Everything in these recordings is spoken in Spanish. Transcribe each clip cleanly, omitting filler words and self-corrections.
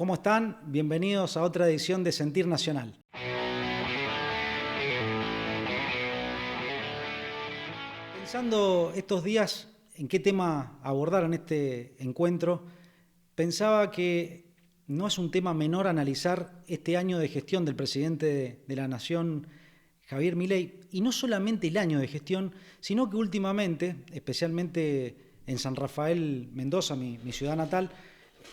¿Cómo están? Bienvenidos a otra edición de Sentir Nacional. Pensando estos días en qué tema abordar en este encuentro, pensaba que no es un tema menor analizar este año de gestión del presidente de la Nación, Javier Milei, y no solamente el año de gestión, sino que últimamente, especialmente en San Rafael, Mendoza, mi ciudad natal,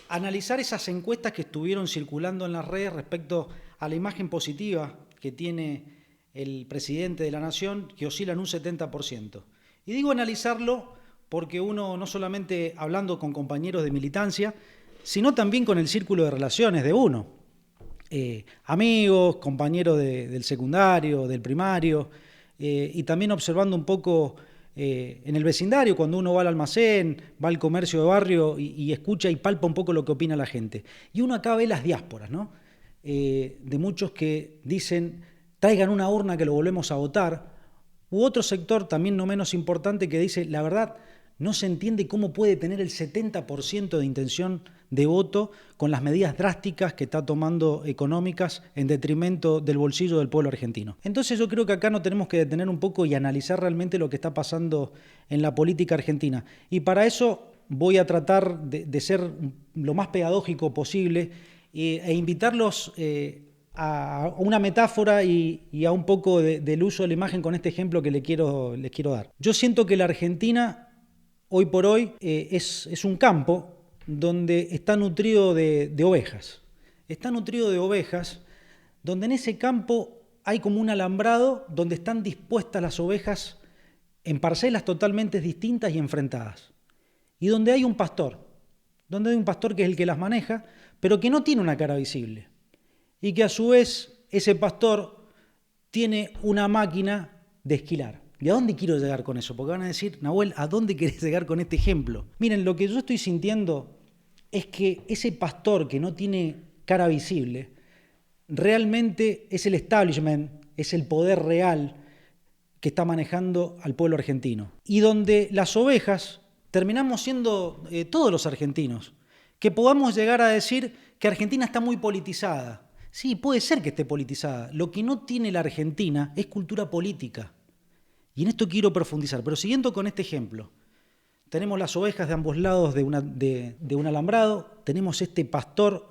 analizar esas encuestas que estuvieron circulando en las redes respecto a la imagen positiva que tiene el presidente de la Nación, que oscila en un 70%. Y digo analizarlo porque uno, no solamente hablando con compañeros de militancia, sino también con el círculo de relaciones de uno, amigos, compañeros del secundario, del primario, y también observando un poco en el vecindario, cuando uno va al almacén, va al comercio de barrio y escucha y palpa un poco lo que opina la gente. Y uno acá ve las diásporas, ¿no? De muchos que dicen, traigan una urna que lo volvemos a votar, u otro sector también no menos importante que dice, la verdad, no se entiende cómo puede tener el 70% de intención de voto con las medidas drásticas que está tomando económicas en detrimento del bolsillo del pueblo argentino. Entonces yo creo que acá nos tenemos que detener un poco y analizar realmente lo que está pasando en la política argentina. Y para eso voy a tratar de ser lo más pedagógico posible e invitarlos a una metáfora y a un poco del uso de la imagen con este ejemplo que les quiero dar. Yo siento que la Argentina hoy por hoy es un campo donde está nutrido de ovejas. Está nutrido de ovejas, donde en ese campo hay como un alambrado donde están dispuestas las ovejas en parcelas totalmente distintas y enfrentadas. Y donde hay un pastor que es el que las maneja, pero que no tiene una cara visible. Y que a su vez ese pastor tiene una máquina de esquilar. ¿Y a dónde quiero llegar con eso? Porque van a decir, Nahuel, ¿a dónde querés llegar con este ejemplo? Miren, lo que yo estoy sintiendo es que ese pastor que no tiene cara visible realmente es el establishment, es el poder real que está manejando al pueblo argentino. Y donde las ovejas terminamos siendo todos los argentinos. Que podamos llegar a decir que Argentina está muy politizada. Sí, puede ser que esté politizada. Lo que no tiene la Argentina es cultura política. Y en esto quiero profundizar, pero siguiendo con este ejemplo, tenemos las ovejas de ambos lados de un alambrado, tenemos este pastor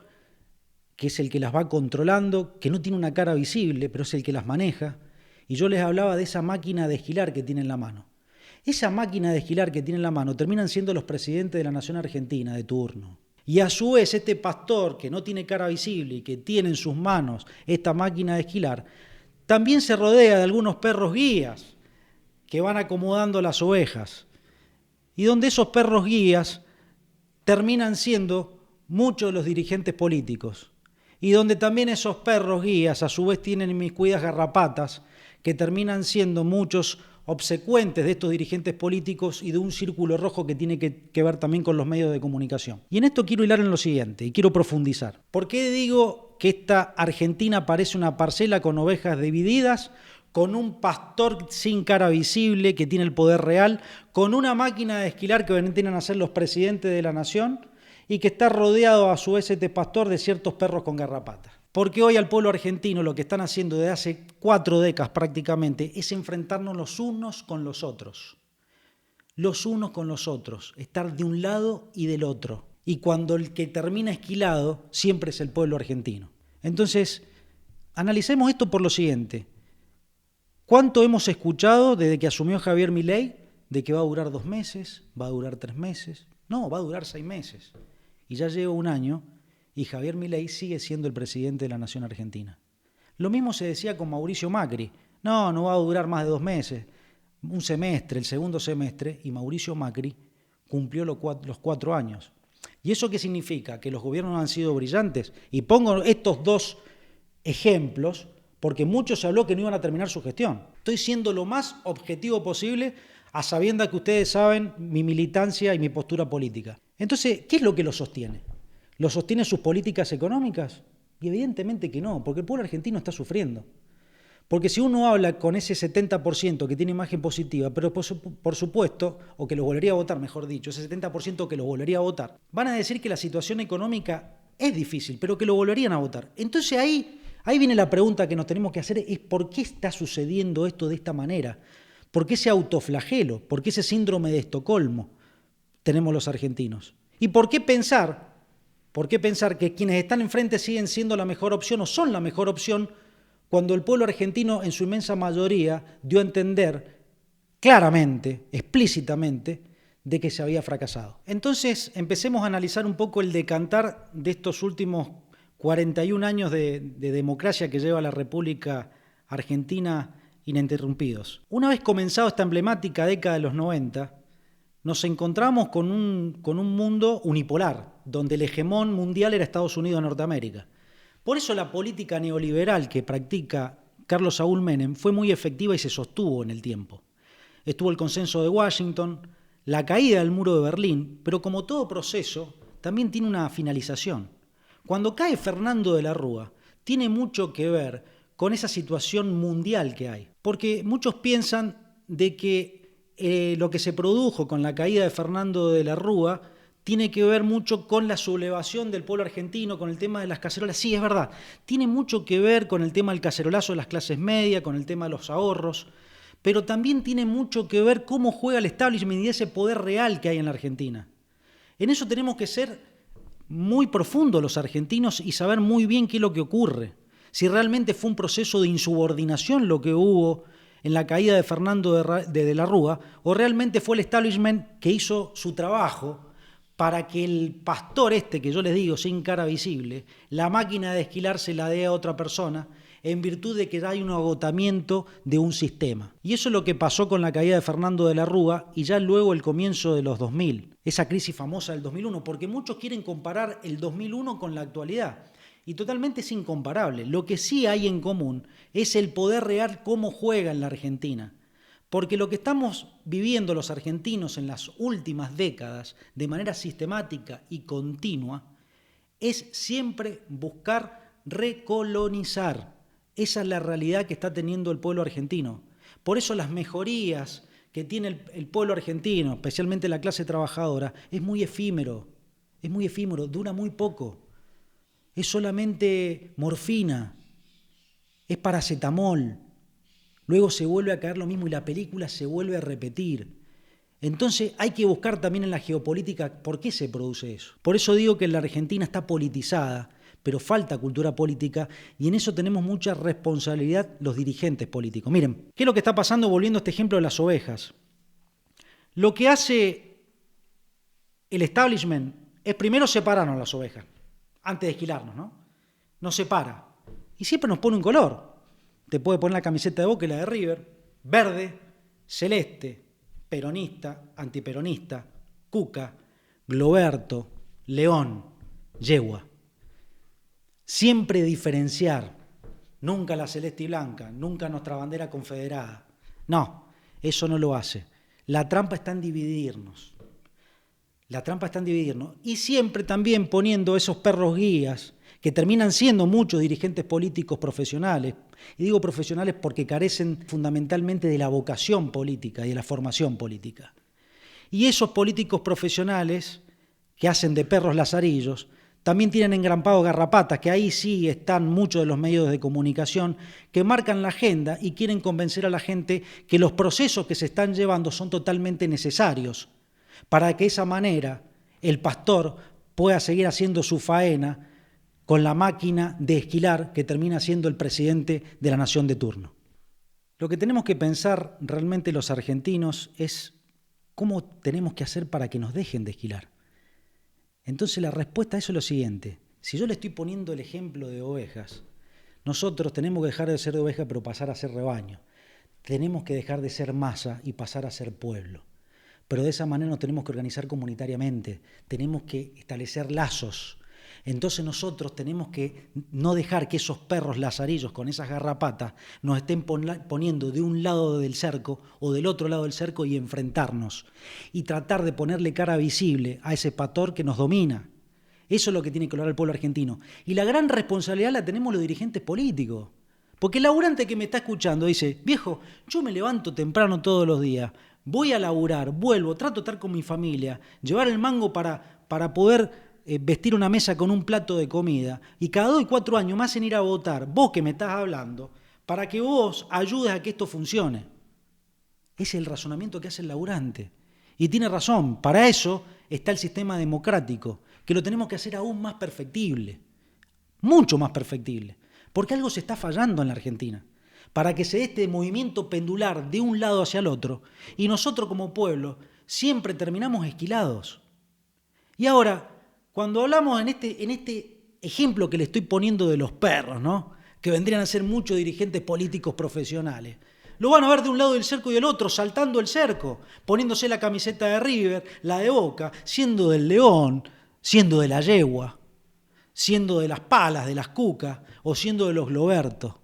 que es el que las va controlando, que no tiene una cara visible, pero es el que las maneja, y yo les hablaba de esa máquina de esquilar que tiene en la mano. Esa máquina de esquilar que tiene en la mano terminan siendo los presidentes de la Nación Argentina de turno. Y a su vez este pastor que no tiene cara visible y que tiene en sus manos esta máquina de esquilar, también se rodea de algunos perros guías que van acomodando las ovejas, y donde esos perros guías terminan siendo muchos de los dirigentes políticos, y donde también esos perros guías a su vez tienen inmiscuidas garrapatas, que terminan siendo muchos obsecuentes de estos dirigentes políticos y de un círculo rojo que tiene que ver también con los medios de comunicación. Y en esto quiero hilar en lo siguiente, y quiero profundizar. ¿Por qué digo que esta Argentina parece una parcela con ovejas divididas, con un pastor sin cara visible que tiene el poder real, con una máquina de esquilar que vienen a ser los presidentes de la nación y que está rodeado a su vez este pastor de ciertos perros con garrapatas? Porque hoy al pueblo argentino lo que están haciendo desde hace 4 décadas prácticamente es enfrentarnos los unos con los otros. Los unos con los otros, estar de un lado y del otro. Y cuando el que termina esquilado siempre es el pueblo argentino. Entonces, analicemos esto por lo siguiente. ¿Cuánto hemos escuchado desde que asumió Javier Milei de que va a durar 2 meses, va a durar 3 meses? No, va a durar 6 meses. Y ya lleva 1 año y Javier Milei sigue siendo el presidente de la Nación Argentina. Lo mismo se decía con Mauricio Macri. No va a durar más de 2 meses. Un semestre, el segundo semestre, y Mauricio Macri cumplió los 4 años. ¿Y eso qué significa? Que los gobiernos no han sido brillantes. Y pongo estos 2 ejemplos porque mucho se habló que no iban a terminar su gestión. Estoy siendo lo más objetivo posible a sabiendas que ustedes saben mi militancia y mi postura política. Entonces, ¿qué es lo que lo sostiene? ¿Lo sostiene sus políticas económicas? Y evidentemente que no, porque el pueblo argentino está sufriendo. Porque si uno habla con ese 70% que tiene imagen positiva, pero por supuesto, o que los volvería a votar, mejor dicho, ese 70% que los volvería a votar, van a decir que la situación económica es difícil, pero que lo volverían a votar. Entonces ahí viene la pregunta que nos tenemos que hacer, es ¿por qué está sucediendo esto de esta manera? ¿Por qué ese autoflagelo? ¿Por qué ese síndrome de Estocolmo tenemos los argentinos? ¿Y por qué pensar que quienes están enfrente siguen siendo la mejor opción o son la mejor opción cuando el pueblo argentino en su inmensa mayoría dio a entender claramente, explícitamente, de que se había fracasado? Entonces empecemos a analizar un poco el decantar de estos últimos 41 años de democracia que lleva la República Argentina ininterrumpidos. Una vez comenzado esta emblemática década de los 90, nos encontramos con un mundo unipolar, donde el hegemón mundial era Estados Unidos de Norteamérica. Por eso la política neoliberal que practica Carlos Saúl Menem fue muy efectiva y se sostuvo en el tiempo. Estuvo el consenso de Washington, la caída del muro de Berlín, pero como todo proceso, también tiene una finalización. Cuando cae Fernando de la Rúa, tiene mucho que ver con esa situación mundial que hay. Porque muchos piensan de que lo que se produjo con la caída de Fernando de la Rúa tiene que ver mucho con la sublevación del pueblo argentino, con el tema de las cacerolas. Sí, es verdad, tiene mucho que ver con el tema del cacerolazo de las clases medias, con el tema de los ahorros, pero también tiene mucho que ver cómo juega el establishment y ese poder real que hay en la Argentina. En eso tenemos que ser muy profundos los argentinos y saber muy bien qué es lo que ocurre. Si realmente fue un proceso de insubordinación lo que hubo en la caída de Fernando de la Rúa, o realmente fue el establishment que hizo su trabajo para que el pastor que yo les digo, sin cara visible, la máquina de esquilar se la dé a otra persona, en virtud de que hay un agotamiento de un sistema. Y eso es lo que pasó con la caída de Fernando de la Rúa y ya luego el comienzo de los 2000, esa crisis famosa del 2001, porque muchos quieren comparar el 2001 con la actualidad. Y totalmente es incomparable. Lo que sí hay en común es el poder real, cómo juega en la Argentina. Porque lo que estamos viviendo los argentinos en las últimas décadas, de manera sistemática y continua, es siempre buscar recolonizar. Esa es la realidad que está teniendo el pueblo argentino. Por eso las mejorías que tiene el pueblo argentino, especialmente la clase trabajadora, es muy efímero, dura muy poco. Es solamente morfina, es paracetamol. Luego se vuelve a caer lo mismo y la película se vuelve a repetir. Entonces hay que buscar también en la geopolítica por qué se produce eso. Por eso digo que la Argentina está politizada, pero falta cultura política y en eso tenemos mucha responsabilidad los dirigentes políticos. Miren, ¿qué es lo que está pasando volviendo a este ejemplo de las ovejas? Lo que hace el establishment es primero separarnos las ovejas, antes de esquilarnos, ¿no? Nos separa y siempre nos pone un color. Te puede poner la camiseta de Boca y la de River, verde, celeste, peronista, antiperonista, Cuca, Globerto, León, Yegua. Siempre diferenciar, nunca la celeste y blanca, nunca nuestra bandera confederada. No, eso no lo hace. La trampa está en dividirnos. Y siempre también poniendo esos perros guías que terminan siendo muchos dirigentes políticos profesionales, y digo profesionales porque carecen fundamentalmente de la vocación política y de la formación política. Y esos políticos profesionales que hacen de perros lazarillos también tienen engrampados garrapatas, que ahí sí están muchos de los medios de comunicación que marcan la agenda y quieren convencer a la gente que los procesos que se están llevando son totalmente necesarios para que de esa manera el pastor pueda seguir haciendo su faena con la máquina de esquilar que termina siendo el presidente de la nación de turno. Lo que tenemos que pensar realmente los argentinos es cómo tenemos que hacer para que nos dejen de esquilar. Entonces la respuesta a eso es lo siguiente. Si yo le estoy poniendo el ejemplo de ovejas, nosotros tenemos que dejar de ser de oveja pero pasar a ser rebaño. Tenemos que dejar de ser masa y pasar a ser pueblo. Pero de esa manera nos tenemos que organizar comunitariamente, tenemos que establecer lazos. Entonces nosotros tenemos que no dejar que esos perros lazarillos con esas garrapatas nos estén poniendo de un lado del cerco o del otro lado del cerco y enfrentarnos. Y tratar de ponerle cara visible a ese pastor que nos domina. Eso es lo que tiene que lograr el pueblo argentino. Y la gran responsabilidad la tenemos los dirigentes políticos. Porque el laburante que me está escuchando dice, viejo, yo me levanto temprano todos los días, voy a laburar, vuelvo, trato de estar con mi familia, llevar el mango para poder vestir una mesa con un plato de comida y cada 2 y 4 años me hacen ir a votar, vos que me estás hablando, para que vos ayudes a que esto funcione. Ese es el razonamiento que hace el laburante. Y tiene razón, para eso está el sistema democrático, que lo tenemos que hacer aún más perfectible, mucho más perfectible, porque algo se está fallando en la Argentina, para que se dé este movimiento pendular de un lado hacia el otro, y nosotros como pueblo siempre terminamos esquilados. Y ahora, cuando hablamos en este ejemplo que le estoy poniendo de los perros, ¿no?, que vendrían a ser muchos dirigentes políticos profesionales, lo van a ver de un lado del cerco y del otro, saltando el cerco, poniéndose la camiseta de River, la de Boca, siendo del León, siendo de la Yegua, siendo de las Palas, de las Cucas, o siendo de los Globertos.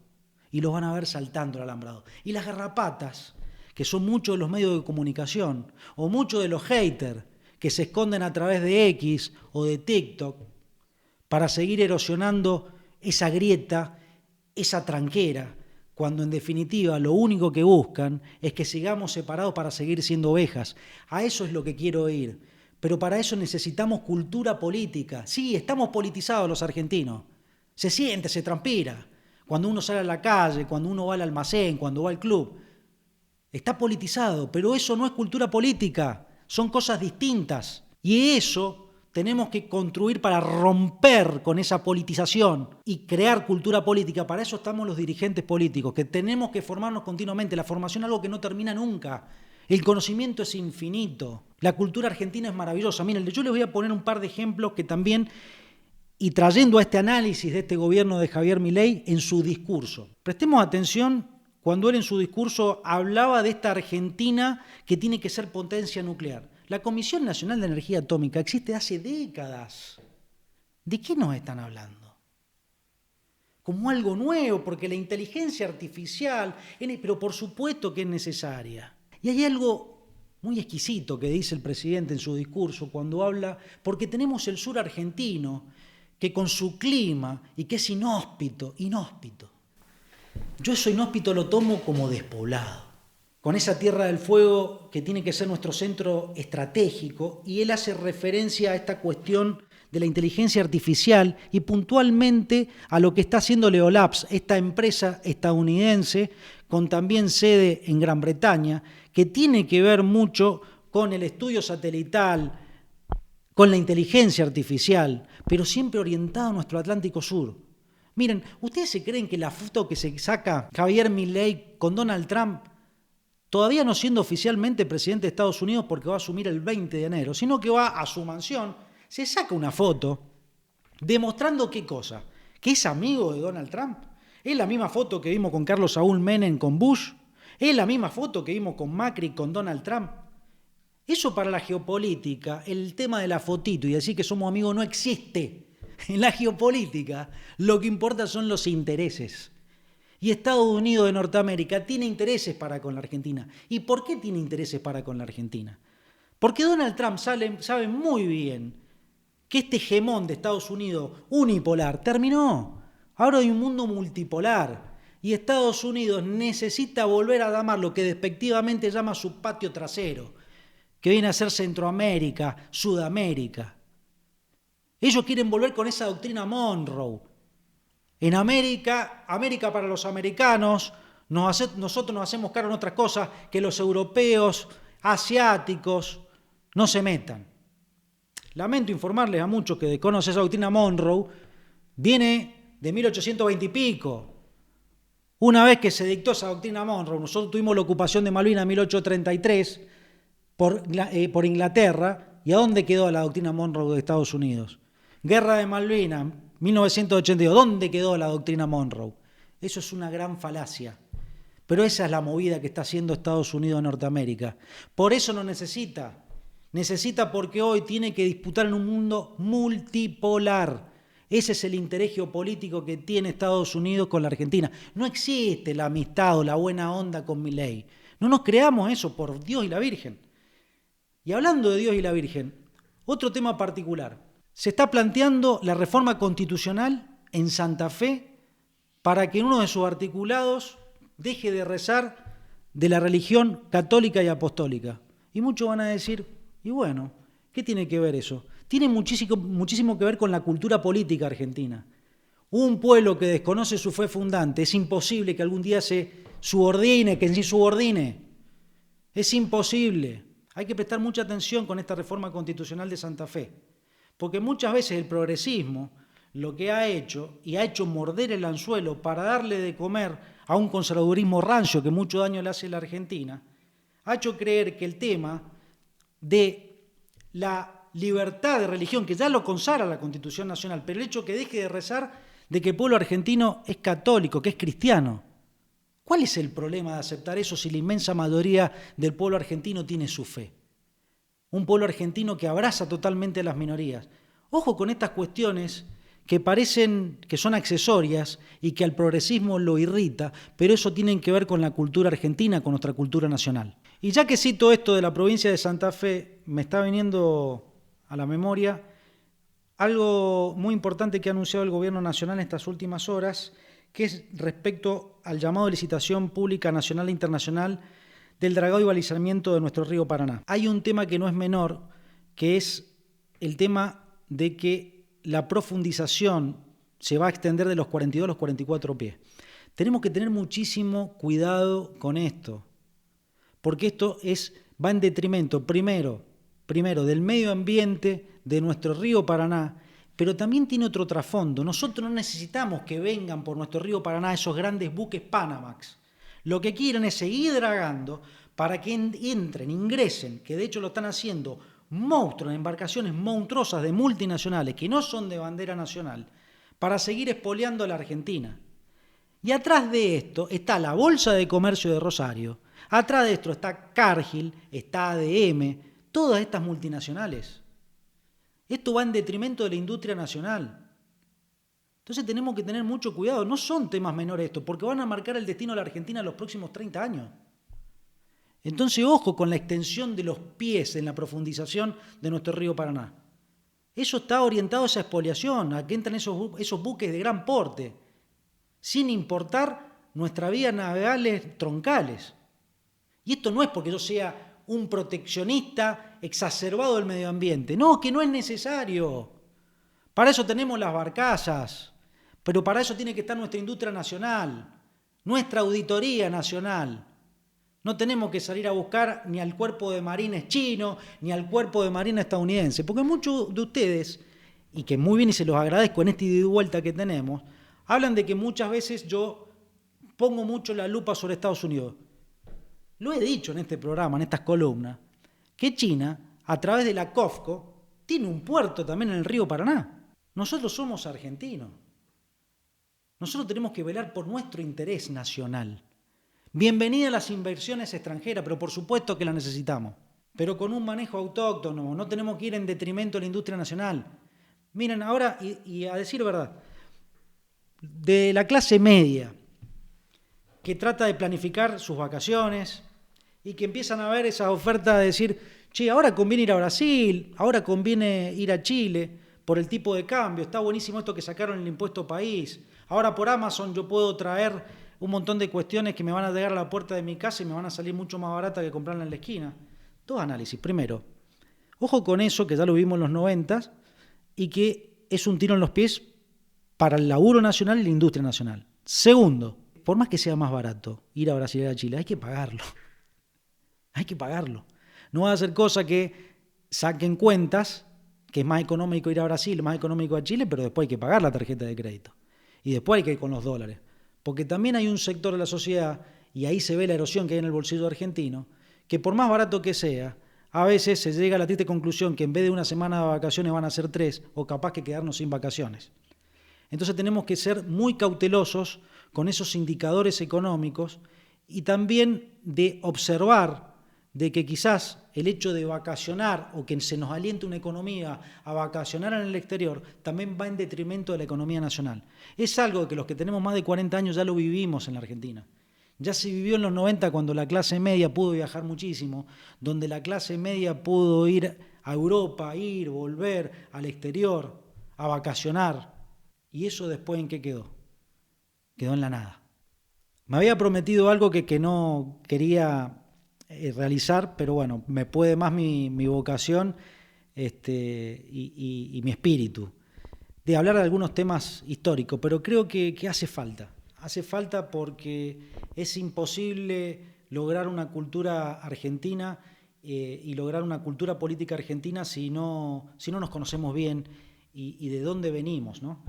Y los van a ver saltando el alambrado. Y las garrapatas, que son muchos de los medios de comunicación, o muchos de los haters, que se esconden a través de X o de TikTok, para seguir erosionando esa grieta, esa tranquera, cuando en definitiva lo único que buscan es que sigamos separados para seguir siendo ovejas. A eso es lo que quiero ir. Pero para eso necesitamos cultura política. Sí, estamos politizados los argentinos. Se siente, se transpira. Cuando uno sale a la calle, cuando uno va al almacén, cuando va al club. Está politizado, pero eso no es cultura política. Son cosas distintas. Y eso tenemos que construir para romper con esa politización y crear cultura política. Para eso estamos los dirigentes políticos, que tenemos que formarnos continuamente. La formación es algo que no termina nunca. El conocimiento es infinito. La cultura argentina es maravillosa. Miren, yo les voy a poner un par de ejemplos que también, y trayendo a este análisis de este gobierno de Javier Milei en su discurso. Prestemos atención cuando él en su discurso hablaba de esta Argentina que tiene que ser potencia nuclear. La Comisión Nacional de Energía Atómica existe hace décadas. ¿De qué nos están hablando? Como algo nuevo, porque la inteligencia artificial, pero por supuesto que es necesaria. Y hay algo muy exquisito que dice el presidente en su discurso cuando habla, porque tenemos el sur argentino, que con su clima y que es inhóspito. Yo eso inhóspito lo tomo como despoblado, con esa Tierra del Fuego que tiene que ser nuestro centro estratégico, y él hace referencia a esta cuestión de la inteligencia artificial y puntualmente a lo que está haciendo Leolabs, esta empresa estadounidense con también sede en Gran Bretaña, que tiene que ver mucho con el estudio satelital, con la inteligencia artificial, pero siempre orientado a nuestro Atlántico Sur. Miren, ¿ustedes se creen que la foto que se saca Javier Milei con Donald Trump, todavía no siendo oficialmente presidente de Estados Unidos porque va a asumir el 20 de enero, sino que va a su mansión, se saca una foto demostrando qué cosa? Que es amigo de Donald Trump. Es la misma foto que vimos con Carlos Saúl Menem con Bush. Es la misma foto que vimos con Macri con Donald Trump. Eso para la geopolítica, el tema de la fotito y decir que somos amigos no existe. En la geopolítica lo que importa son los intereses. Y Estados Unidos de Norteamérica tiene intereses para con la Argentina. ¿Y por qué tiene intereses para con la Argentina? Porque Donald Trump sabe muy bien que este hegemón de Estados Unidos unipolar terminó. Ahora hay un mundo multipolar. Y Estados Unidos necesita volver a domar lo que despectivamente llama su patio trasero, que viene a ser Centroamérica, Sudamérica. Ellos quieren volver con esa doctrina Monroe. En América para los americanos, nosotros nos hacemos cargo en otras cosas que los europeos, asiáticos, no se metan. Lamento informarles a muchos que desconocen esa doctrina Monroe, viene de 1820 y pico. Una vez que se dictó esa doctrina Monroe, nosotros tuvimos la ocupación de Malvinas en 1833 por Inglaterra, ¿y a dónde quedó la doctrina Monroe de Estados Unidos? Guerra de Malvinas, 1982, ¿dónde quedó la doctrina Monroe? Eso es una gran falacia. Pero esa es la movida que está haciendo Estados Unidos en Norteamérica. Por eso no necesita. Necesita porque hoy tiene que disputar en un mundo multipolar. Ese es el interés geopolítico que tiene Estados Unidos con la Argentina. No existe la amistad o la buena onda con Milei. No nos creamos eso, por Dios y la Virgen. Y hablando de Dios y la Virgen, otro tema particular. Se está planteando la reforma constitucional en Santa Fe para que en uno de sus articulados deje de rezar de la religión católica y apostólica. Y muchos van a decir, y bueno, ¿qué tiene que ver eso? tiene muchísimo que ver con la cultura política argentina. Un pueblo que desconoce su fe fundante, es imposible que algún día se subordine, que se subordine. Es imposible. Hay que prestar mucha atención con esta reforma constitucional de Santa Fe, porque muchas veces el progresismo lo que ha hecho, y ha hecho morder el anzuelo para darle de comer a un conservadurismo rancio que mucho daño le hace a la Argentina, ha hecho creer que el tema de la libertad de religión, que ya lo consagra la Constitución Nacional, pero el hecho que deje de rezar de que el pueblo argentino es católico, que es cristiano. ¿Cuál es el problema de aceptar eso si la inmensa mayoría del pueblo argentino tiene su fe? Un pueblo argentino que abraza totalmente a las minorías. Ojo con estas cuestiones que parecen que son accesorias y que al progresismo lo irrita, pero eso tiene que ver con la cultura argentina, con nuestra cultura nacional. Y ya que cito esto de la provincia de Santa Fe, me está viniendo a la memoria algo muy importante que ha anunciado el Gobierno Nacional en estas últimas horas, que es respecto al llamado de licitación pública nacional e internacional del dragado y balizamiento de nuestro río Paraná. Hay un tema que no es menor, que es el tema de que la profundización se va a extender de los 42 a los 44 pies. Tenemos que tener muchísimo cuidado con esto, porque esto va en detrimento, primero del medio ambiente de nuestro río Paraná, pero también tiene otro trasfondo. Nosotros no necesitamos que vengan por nuestro río Paraná esos grandes buques Panamax. Lo que quieren es seguir dragando para que ingresen, que de hecho lo están haciendo, monstruos, embarcaciones monstruosas de multinacionales que no son de bandera nacional, para seguir expoliando a la Argentina. Y atrás de esto está la Bolsa de Comercio de Rosario, atrás de esto está Cargill, está ADM, todas estas multinacionales. Esto va en detrimento de la industria nacional. Entonces tenemos que tener mucho cuidado. No son temas menores esto, porque van a marcar el destino de la Argentina en los próximos 30 años. Entonces, ojo con la extensión de los pies en la profundización de nuestro río Paraná. Eso está orientado a esa expoliación, a que entran esos buques de gran porte, sin importar nuestras vías navegables troncales. Y esto no es porque yo sea un proteccionista exacerbado del medio ambiente. No, que no es necesario. Para eso tenemos las barcazas, pero para eso tiene que estar nuestra industria nacional, nuestra auditoría nacional. No tenemos que salir a buscar ni al cuerpo de marines chino, ni al cuerpo de marines estadounidense, porque muchos de ustedes, y que muy bien y se los agradezco en esta ida y vuelta que tenemos, hablan de que muchas veces yo pongo mucho la lupa sobre Estados Unidos. Lo he dicho en este programa, en estas columnas, que China, a través de la COFCO, tiene un puerto también en el río Paraná. Nosotros somos argentinos. Nosotros tenemos que velar por nuestro interés nacional. Bienvenida a las inversiones extranjeras, pero por supuesto que las necesitamos. Pero con un manejo autóctono, no tenemos que ir en detrimento de la industria nacional. Miren, ahora, y a decir verdad, de la clase media, que trata de planificar sus vacaciones y que empiezan a ver esa oferta de decir, che, ahora conviene ir a Brasil, ahora conviene ir a Chile por el tipo de cambio, está buenísimo esto que sacaron el impuesto país, ahora por Amazon yo puedo traer un montón de cuestiones que me van a llegar a la puerta de mi casa y me van a salir mucho más baratas que comprarla en la esquina. Dos análisis. Primero, ojo con eso, que ya lo vimos en los 90 y que es un tiro en los pies para el laburo nacional y la industria nacional. Segundo, por más que sea más barato ir a Brasil y a Chile, hay que pagarlo. Hay que pagarlo. No va a hacer cosa que saquen cuentas, que es más económico ir a Brasil, más económico a Chile, pero después hay que pagar la tarjeta de crédito. Y después hay que ir con los dólares. Porque también hay un sector de la sociedad, y ahí se ve la erosión que hay en el bolsillo argentino, que por más barato que sea, a veces se llega a la triste conclusión que en vez de una semana de vacaciones van a ser 3, o capaz que quedarnos sin vacaciones. Entonces tenemos que ser muy cautelosos con esos indicadores económicos y también de observar de que quizás el hecho de vacacionar o que se nos aliente una economía a vacacionar en el exterior también va en detrimento de la economía nacional. Es algo que los que tenemos más de 40 años ya lo vivimos en la Argentina. Ya se vivió en los 90 cuando la clase media pudo viajar muchísimo, donde la clase media pudo ir a Europa, volver al exterior, a vacacionar. ¿Y eso después en qué quedó? Quedó en la nada. Me había prometido algo que no quería realizar, pero bueno, me puede más mi vocación, y mi espíritu, de hablar de algunos temas históricos, pero creo que hace falta. Hace falta porque es imposible lograr una cultura argentina y lograr una cultura política argentina si no nos conocemos bien y de dónde venimos, ¿no?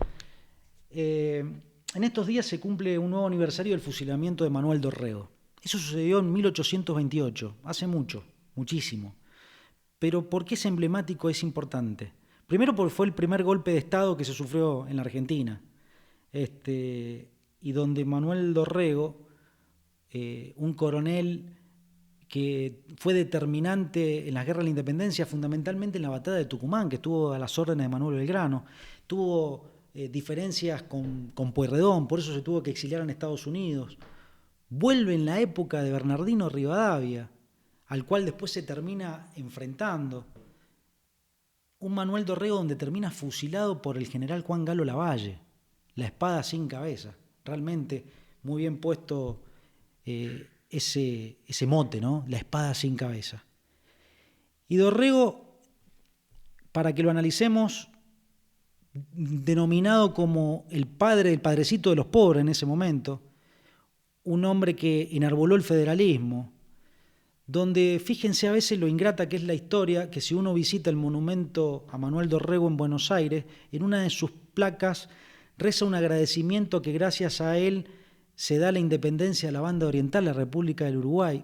En estos días se cumple un nuevo aniversario del fusilamiento de Manuel Dorrego. Eso sucedió en 1828, hace mucho, muchísimo. Pero ¿por qué es emblemático? Es importante. Primero porque fue el primer golpe de Estado que se sufrió en la Argentina. Y donde Manuel Dorrego, un coronel que fue determinante en las guerras de la independencia, fundamentalmente en la batalla de Tucumán, que estuvo a las órdenes de Manuel Belgrano, tuvo diferencias con Pueyrredón, por eso se tuvo que exiliar en Estados Unidos. Vuelve en la época de Bernardino Rivadavia, al cual después se termina enfrentando. Un Manuel Dorrego donde termina fusilado por el general Juan Galo Lavalle, la espada sin cabeza. Realmente muy bien puesto ese mote, ¿no? La espada sin cabeza. Y Dorrego, para que lo analicemos, denominado como el padrecito de los pobres en ese momento, un hombre que enarboló el federalismo, donde fíjense a veces lo ingrata que es la historia, que si uno visita el monumento a Manuel Dorrego en Buenos Aires, en una de sus placas reza un agradecimiento que gracias a él se da la independencia de la banda oriental, la República del Uruguay,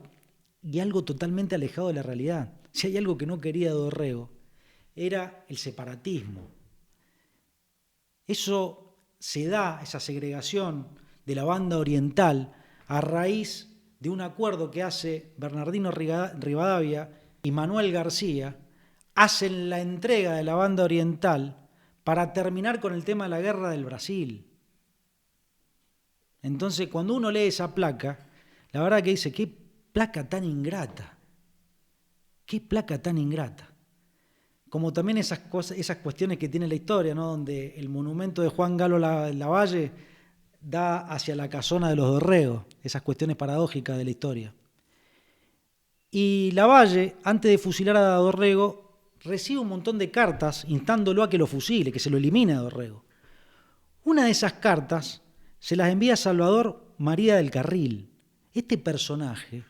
y algo totalmente alejado de la realidad. Si hay algo que no quería Dorrego, era el separatismo. Eso se da, esa segregación de la banda oriental, a raíz de un acuerdo que hace Bernardino Rivadavia y Manuel García, hacen la entrega de la banda oriental para terminar con el tema de la guerra del Brasil. Entonces, cuando uno lee esa placa, la verdad que dice, qué placa tan ingrata, qué placa tan ingrata. Como también esas cuestiones que tiene la historia, ¿no? Donde el monumento de Juan Galo Lavalle da hacia la casona de los Dorrego, esas cuestiones paradójicas de la historia. Y Lavalle, antes de fusilar a Dorrego, recibe un montón de cartas instándolo a que lo fusile, que se lo elimine a Dorrego. Una de esas cartas se las envía a Salvador María del Carril. Este personaje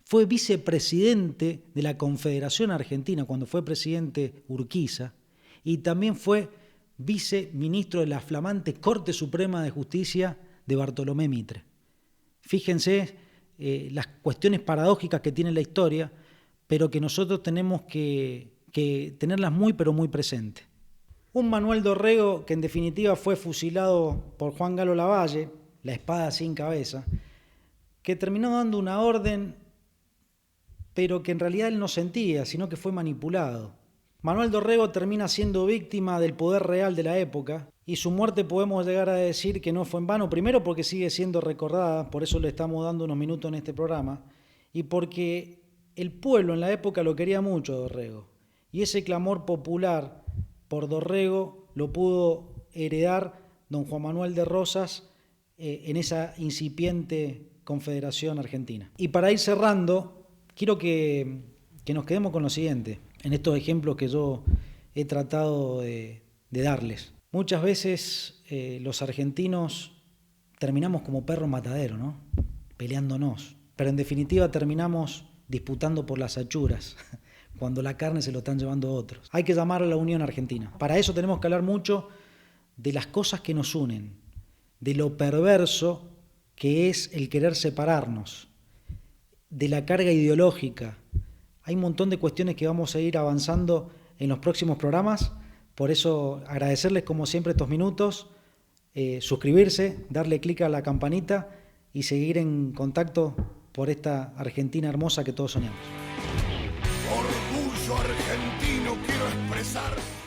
fue vicepresidente de la Confederación Argentina cuando fue presidente Urquiza y también fue viceministro de la flamante Corte Suprema de Justicia de Bartolomé Mitre. Fíjense las cuestiones paradójicas que tiene la historia, pero que nosotros tenemos que tenerlas muy, pero muy presentes. Un Manuel Dorrego que en definitiva fue fusilado por Juan Galo Lavalle, la espada sin cabeza, que terminó dando una orden, pero que en realidad él no sentía, sino que fue manipulado. Manuel Dorrego termina siendo víctima del poder real de la época y su muerte podemos llegar a decir que no fue en vano, primero porque sigue siendo recordada, por eso le estamos dando unos minutos en este programa, y porque el pueblo en la época lo quería mucho a Dorrego, y ese clamor popular por Dorrego lo pudo heredar don Juan Manuel de Rosas en esa incipiente Confederación Argentina. Y para ir cerrando, quiero que nos quedemos con lo siguiente, en estos ejemplos que yo he tratado de darles. Muchas veces los argentinos terminamos como perros mataderos, ¿no? Peleándonos, pero en definitiva terminamos disputando por las achuras, cuando la carne se lo están llevando otros. Hay que llamar a la unión argentina. Para eso tenemos que hablar mucho de las cosas que nos unen, de lo perverso que es el querer separarnos, de la carga ideológica. Hay un montón de cuestiones que vamos a ir avanzando en los próximos programas, por eso agradecerles como siempre estos minutos, suscribirse, darle clic a la campanita y seguir en contacto por esta Argentina hermosa que todos soñamos. Orgullo argentino quiero expresar.